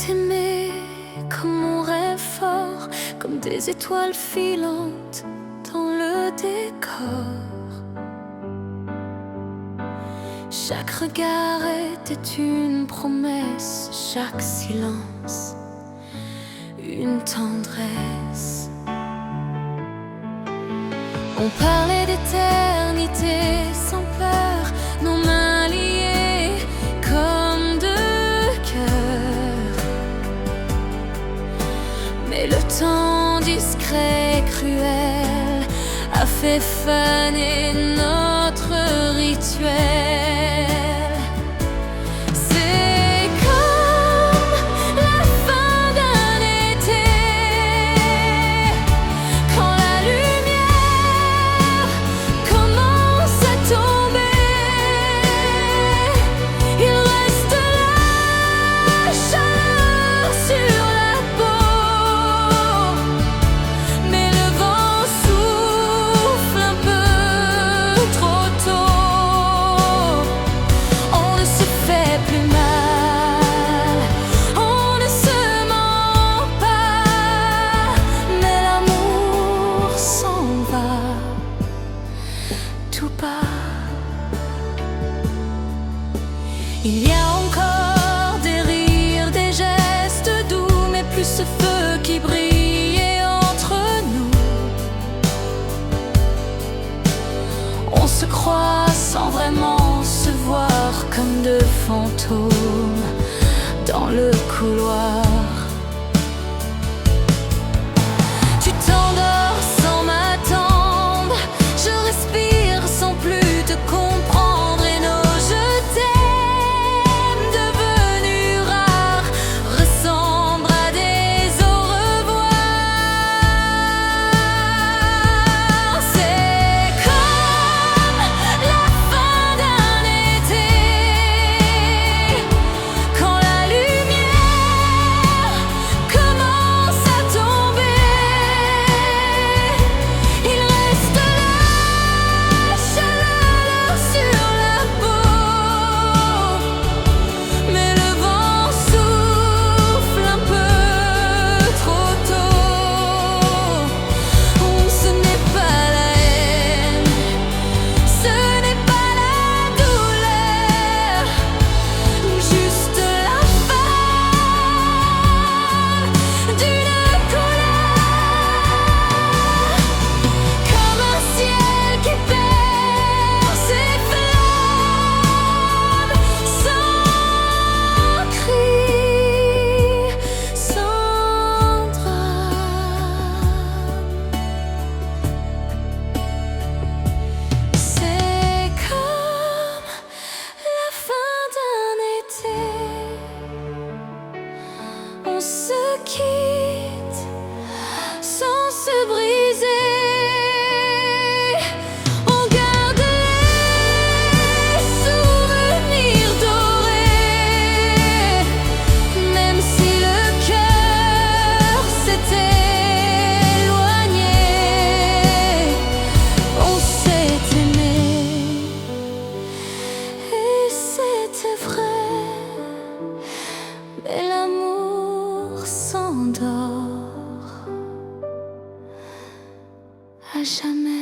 aimé comme mon rêve fort, comme des étoiles filantes dans le décor. Chaque regard était une promesse, chaque silence une tendresse. On parlait d'éternité sans peur, nos mains liées comme deux cœurs. Mais le temps discret et cruel a fait faner notre rituel. C'est comme la fin d'un été, quand la lumière commence à tomber. Il reste la chaleur sur la peau, mais le vent souffle un peu trop tôt. On ne se fait plus mal, on ne se ment pas, mais l'amour s'en va tout bas. Il y a encore des rires, des gestes doux, mais plus ce feu qui brillait entre nous. On se croit sans vraiment se voir, comme deux fantômes dans le couloir. Tu t'endors sans m'attendre, je respire sans plus te comprendre, et nos je t'aime devenus rares ressemblent à des au revoir. C'est comme la fin d'un été, quand la lumière commence à tomber. Il reste la chaleur sur la peau, mais le vent souffle un peu trop tôt. Ce n'est pas la haine, ce n'est pas la douleur, juste la fin d'une couleur. Comme un ciel qui perd ses flammes, sans cri, sans drame. C'est comme la fin d'un été, on se quitte sans se briser. On garde les souvenirs dorés, même si le cœur s'est éloigné. On s'est aimé et c'était vrai, mais l'amour s'endort à jamais.